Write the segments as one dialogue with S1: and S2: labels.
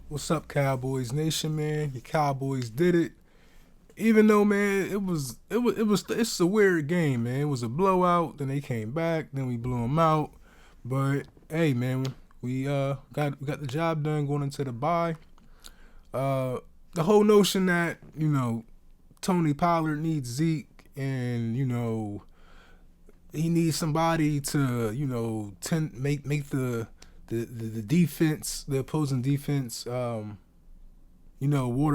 S1: What's up, Cowboys Nation, man? Your Cowboys did it. Even though, man, it's a weird game, man. It was a blowout. Then they came back. Then we blew them out. But hey, man, we got the job done going into the bye. The whole notion that Tony Pollard needs Zeke, and he needs somebody to make the defense, the opposing defense, water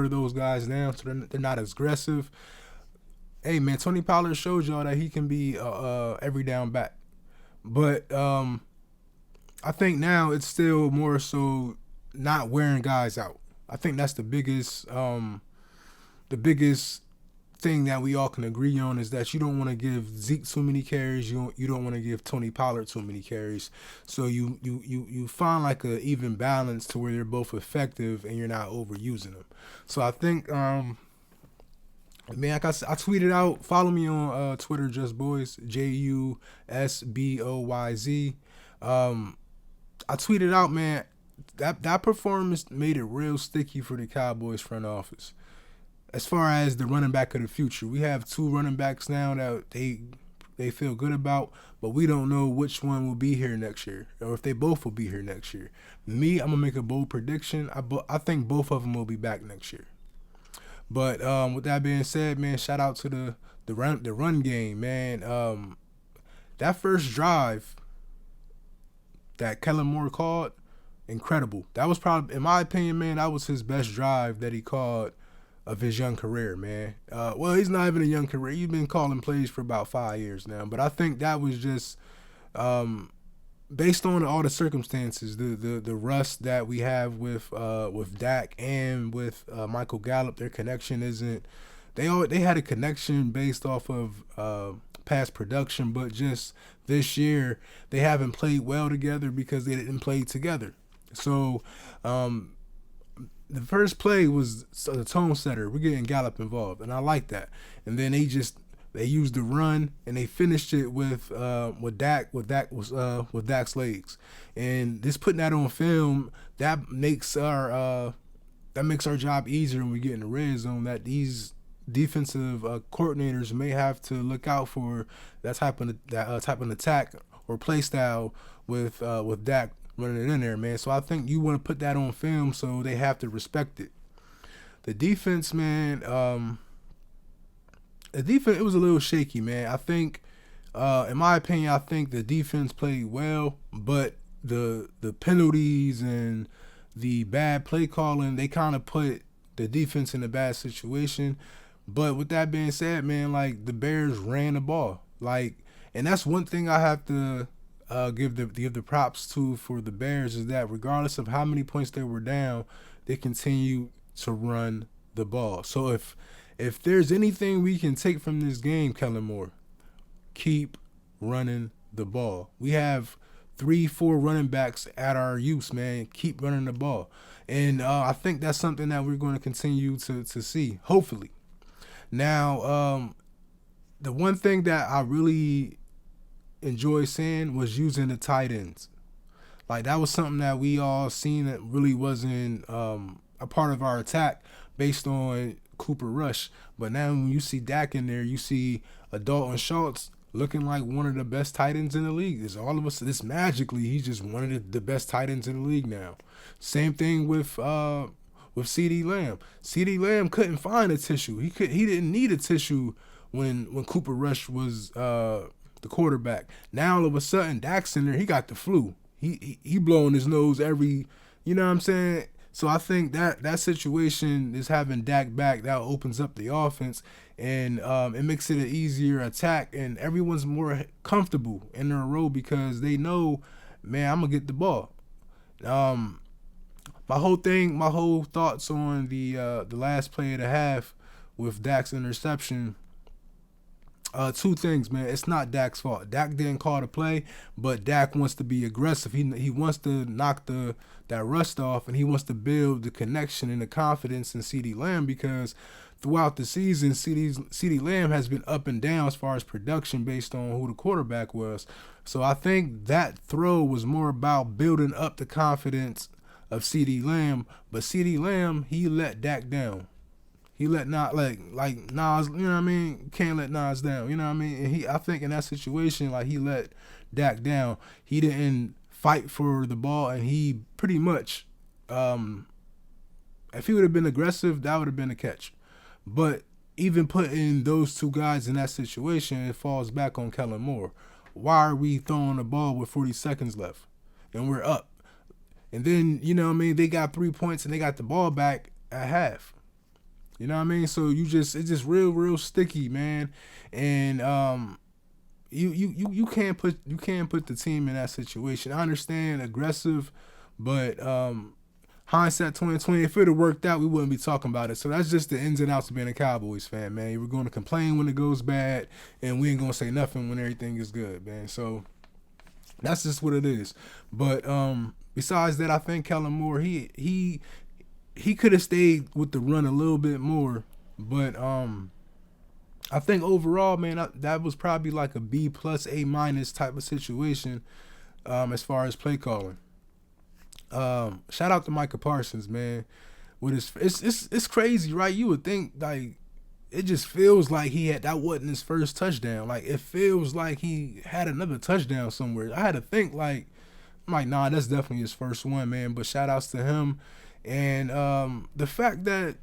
S1: those guys down so they're not as aggressive. Hey, man, Tony Pollard showed y'all that he can be every down back. But I think now it's still more so not wearing guys out. I think that's the biggest thing that we all can agree on is that you don't want to give Zeke too many carries. You don't want to give Tony Pollard too many carries. So you find like a even balance to where they're both effective and you're not overusing them. So I think like I tweeted out. Follow me on Twitter, Just Boys, JUSBOYZ. I tweeted out, man. That performance made it real sticky for the Cowboys front office. As far as the running back of the future, we have two running backs now that they feel good about, but we don't know which one will be here next year or if they both will be here next year. Me, I'm gonna make a bold prediction. I think both of them will be back next year. But with that being said, man, shout out to the run game, man. That first drive that Kellen Moore called, incredible. That was probably, in my opinion, man, that was his best drive that he called of his young career, man. Well, he's not even a young career. He's been calling plays for about 5 years now. But I think that was just based on all the circumstances, the rust that we have with Dak and with Michael Gallup. Their connection isn't. They had a connection based off of past production, but just this year they haven't played well together because they didn't play together. So the first play was a tone setter. We're getting Gallup involved, and I like that. And then they used the run and they finished it with Dak's legs. And just putting that on film, that makes our job easier when we get in the red zone. That these defensive coordinators may have to look out for that type of attack or play style with Dak running it in there, man. So I think you want to put that on film so they have to respect it. The defense, man, it was a little shaky, man. I think, in my opinion, I think the defense played well, but the penalties and the bad play calling, they kind of put the defense in a bad situation. But with that being said, man, like the Bears ran the ball, and that's one thing I have to give the props to for the Bears is that regardless of how many points they were down, they continue to run the ball. So if there's anything we can take from this game, Kellen Moore, keep running the ball. We have 3-4 running backs at our use, man. Keep running the ball. And I think that's something that we're going to continue to see, hopefully. Now, the one thing that I really enjoy seeing was using the tight ends. Like that was something that we all seen that really wasn't a part of our attack based on Cooper Rush. But now when you see Dak in there, you see a Dalton Schultz looking like one of the best tight ends in the league. It's all of us. This magically, he's just one of the best tight ends in the league now. Same thing with CeeDee Lamb. CeeDee Lamb couldn't find a tissue. He didn't need a tissue when Cooper Rush was the quarterback. Now all of a sudden Dak's in there, he got the flu. He blowing his nose every, you know what I'm saying? So I think that situation is having Dak back. That opens up the offense and it makes it an easier attack, and everyone's more comfortable in their role because they know, man, I'm gonna get the ball. My whole thoughts on the last play of the half with Dak's interception. Two things, man. It's not Dak's fault. Dak didn't call the play, but Dak wants to be aggressive. He wants to knock that rust off, and he wants to build the connection and the confidence in CeeDee Lamb because throughout the season, CeeDee Lamb has been up and down as far as production based on who the quarterback was. So I think that throw was more about building up the confidence of CD Lamb, but CD Lamb, he let Dak down. He let not like Nas, you know what I mean? Can't let Nas down, you know what I mean? And I think in that situation, like he let Dak down. He didn't fight for the ball, and he pretty much, if he would have been aggressive, that would have been a catch. But even putting those two guys in that situation, it falls back on Kellen Moore. Why are we throwing the ball with 40 seconds left and we're up? And then, you know what I mean, they got 3 points and they got the ball back at half. You know what I mean? So it's just real sticky, man. And you can't put the team in that situation. I understand aggressive, but hindsight 2020, if it would have worked out, we wouldn't be talking about it. So that's just the ins and outs of being a Cowboys fan, man. We're going to complain when it goes bad, and we ain't going to say nothing when everything is good, man. So that's just what it is. But besides that, I think Kellen Moore, he could have stayed with the run a little bit more. But I think overall, man, that was probably like a B+, A- type of situation as far as play calling. Shout out to Micah Parsons, man. With his, it's crazy, right? You would think like it just feels like that wasn't his first touchdown. Like it feels like he had another touchdown somewhere. I had to think like, I'm like, nah, that's definitely his first one, man. But shout outs to him, and the fact that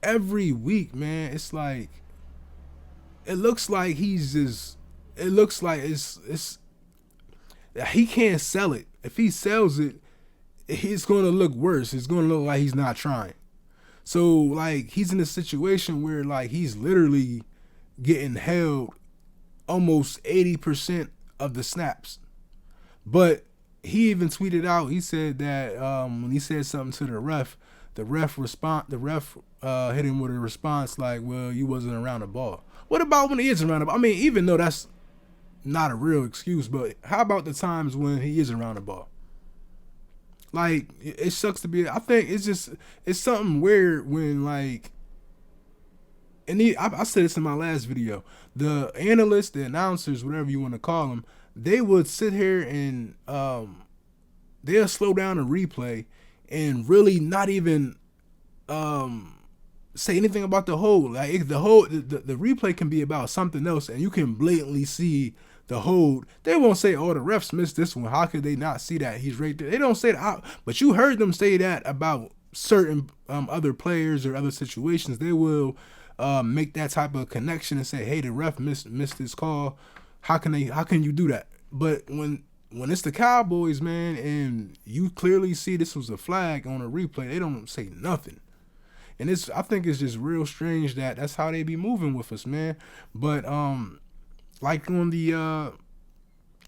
S1: every week, man, it's like it looks like it's he can't sell it. If he sells it, it's going to look worse. It's going to look like he's not trying. So, like, he's in a situation where, like, he's literally getting held almost 80% of the snaps. But he even tweeted out, he said that when he said something to the ref hit him with a response like, well, you wasn't around the ball. What about when he is around the ball? I mean, even though that's not a real excuse, but how about the times when he is around the ball? Like, it sucks to be. I think it's something weird when, like, and I said this in my last video. The analysts, the announcers, whatever you want to call them, they would sit here and they'll slow down a replay and really not even say anything about the hold. Like the replay can be about something else, and you can blatantly see the hold. They won't say, oh, the refs missed this one. How could they not see that? He's right there. They don't say that. But you heard them say that about certain other players or other situations. They will make that type of connection and say, hey, the ref missed this call. How can you do that? But when it's the Cowboys, man, and you clearly see this was a flag on a replay, they don't say nothing. And I think it's just real strange that that's how they be moving with us, man. But like on the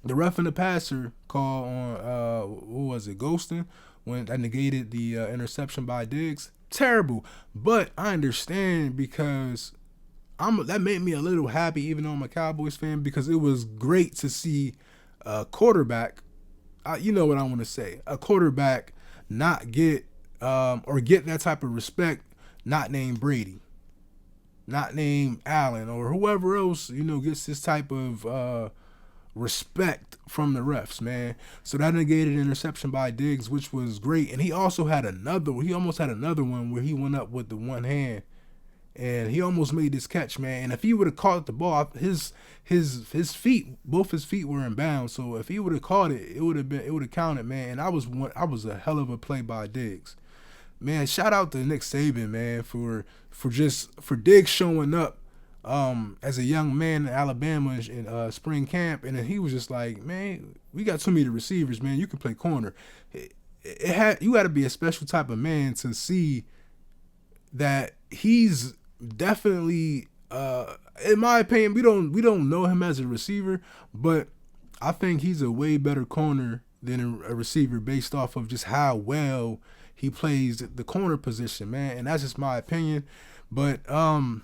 S1: ref and the passer call on what was it, ghosting, when that negated the interception by Diggs. Terrible. But I understand because that made me a little happy, even though I'm a Cowboys fan, because it was great to see a quarterback, you know what I want to say, a quarterback not get or get that type of respect, not named Brady, not named Allen, or whoever else, you know, gets this type of respect from the refs, man. So that negated interception by Diggs, which was great. And he almost had another one where he went up with the one hand and he almost made this catch, man. And if he would have caught the ball, his feet, both his feet were in bounds. So if he would have caught it, it would have counted, man. And I was a hell of a play by Diggs. Man, shout out to Nick Saban, man, for Diggs showing up as a young man in Alabama in spring camp, and then he was just like, man, we got too many receivers, man. You can play corner. You got to be a special type of man to see that he's definitely, in my opinion, we don't know him as a receiver, but I think he's a way better corner than a receiver based off of just how well he plays the corner position, man. And that's just my opinion. But I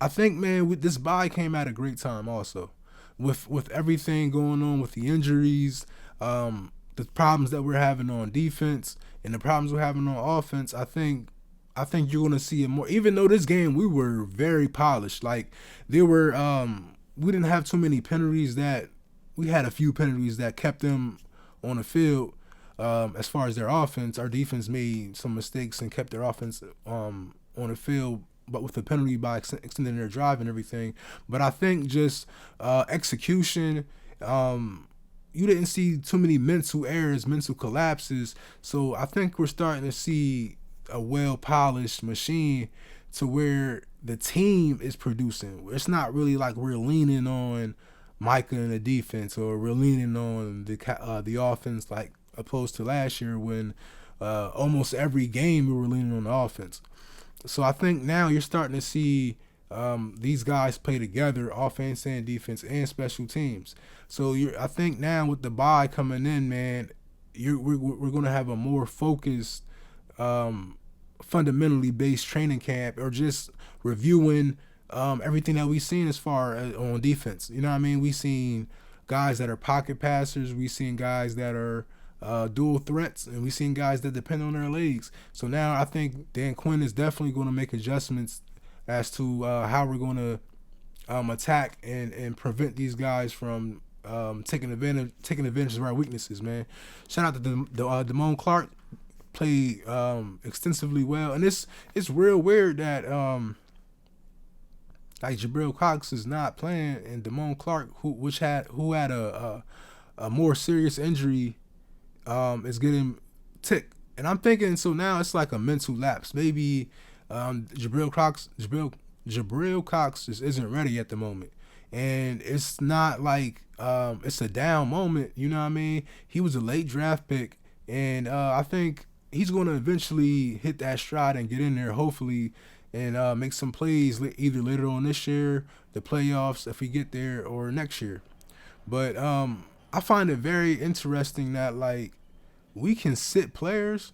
S1: think, man, this bye came at a great time also. With everything going on with the injuries, the problems that we're having on defense, and the problems we're having on offense, I think you're going to see it more. Even though this game we were very polished. Like, there were we didn't have too many penalties we had a few penalties that kept them on the field. as far as their offense, our defense made some mistakes and kept their offense on the field, but with the penalty by extending their drive and everything. But I think just execution. You didn't see too many mental errors, mental collapses. So I think we're starting to see a well-polished machine to where the team is producing. It's not really like we're leaning on Micah in the defense, or we're leaning on the offense, like opposed to last year when almost every game we were leaning on the offense. So I think now you're starting to see these guys play together, offense and defense and special teams. So I think now with the bye coming in, man, we're going to have a more focused, fundamentally based training camp, or just reviewing everything that we've seen as far as on defense. You know what I mean? We've seen guys that are pocket passers. We've seen guys that are dual threats, and we've seen guys that depend on their legs. So now I think Dan Quinn is definitely going to make adjustments as to how we're going to attack and prevent these guys from taking advantage of our weaknesses, man. Shout out to Damone Clark, played extensively well, and it's real weird that like Jabril Cox is not playing, and Damone Clark, who had a more serious injury, is getting ticked. And I'm thinking, so now it's like a mental lapse. Maybe Jabril Cox just isn't ready at the moment. And it's not like it's a down moment, you know what I mean? He was a late draft pick, and I think he's going to eventually hit that stride and get in there, hopefully, and make some plays either later on this year, the playoffs, if we get there, or next year. But I find it very interesting that, like, we can sit players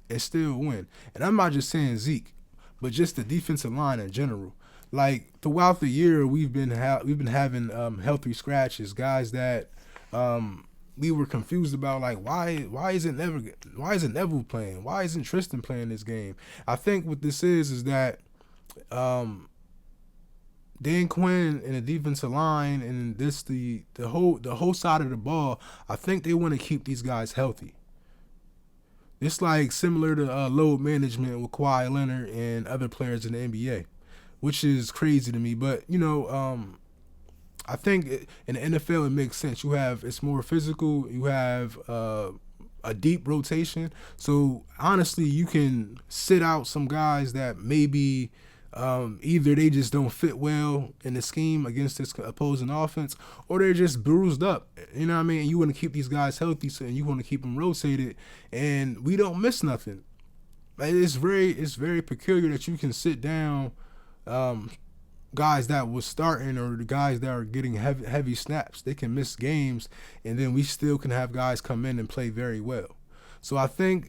S1: and still win. And I'm not just saying Zeke, but just the defensive line in general. Like, throughout the year, we've been having healthy scratches, guys that we were confused about, like, why isn't Neville playing? Why isn't Tristan playing this game? I think what this is that Dan Quinn and the defensive line and the whole side of the ball, I think they want to keep these guys healthy. It's like similar to load management with Kawhi Leonard and other players in the NBA, which is crazy to me. But, you know, I think in the NFL it makes sense. It's more physical. You have a deep rotation. So, honestly, you can sit out some guys that maybe either they just don't fit well in the scheme against this opposing offense, or they're just bruised up. You know what I mean? And you want to keep these guys healthy, and you want to keep them rotated, and we don't miss nothing. It's very peculiar that you can sit down guys that was starting, or the guys that are getting heavy snaps. They can miss games, and then we still can have guys come in and play very well. So I think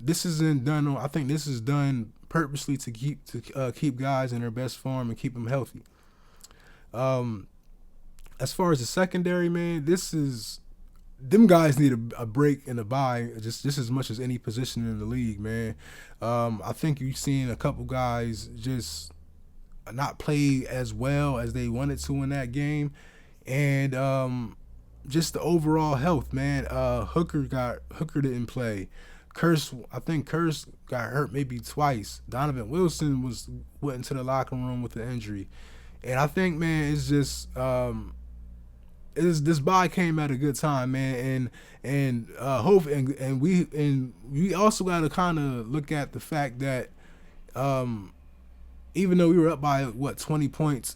S1: this isn't done. I think this is done purposely to keep guys in their best form and keep them healthy. As far as the secondary, man, them guys need a break and a bye just as much as any position in the league, man. I think you've seen a couple guys just not play as well as they wanted to in that game, and just the overall health, man. Hooker didn't play. I think Curse got hurt maybe twice. Donovan Wilson went into the locker room with an injury, and I think, man, it's just this bye came at a good time, man, and hope and we also got to kind of look at the fact that even though we were up by 20 points,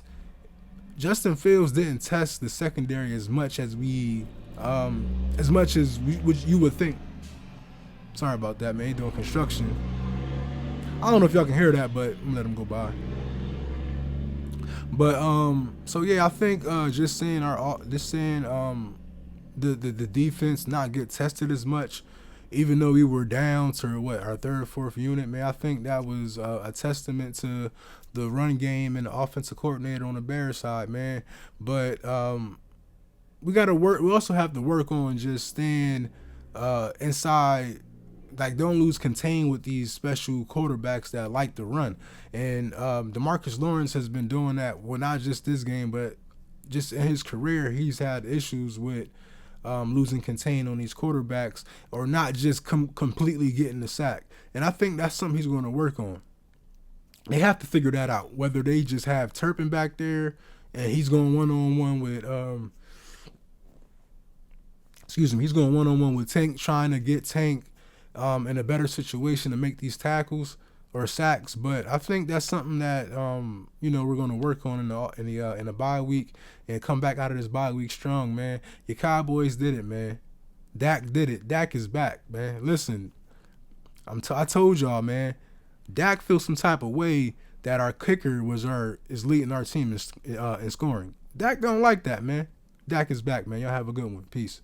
S1: Justin Fields didn't test the secondary as much as you would think. Sorry about that, man. He doing construction. I don't know if y'all can hear that, but I'm gonna let him go by. But so yeah, I think just seeing the defense not get tested as much, even though we were down to our third or fourth unit, man. I think that was a testament to the run game and the offensive coordinator on the Bears side, man. But we got to work. We also have to work on just staying inside. Like, don't lose contain with these special quarterbacks that like to run. And DeMarcus Lawrence has been doing that, well, not just this game, but just in his career, he's had issues with losing contain on these quarterbacks or not just completely getting the sack. And I think that's something he's going to work on. They have to figure that out, whether they just have Turpin back there and he's going one-on-one with he's going one-on-one with Tank, trying to get Tank in a better situation to make these tackles or sacks. But I think that's something that we're going to work on in the bye week and come back out of this bye week strong, man. Your Cowboys did it, man. Dak did it. Dak is back, man. Listen, I told y'all, man. Dak feels some type of way that our kicker is leading our team in scoring. Dak don't like that, man. Dak is back, man. Y'all have a good one. Peace.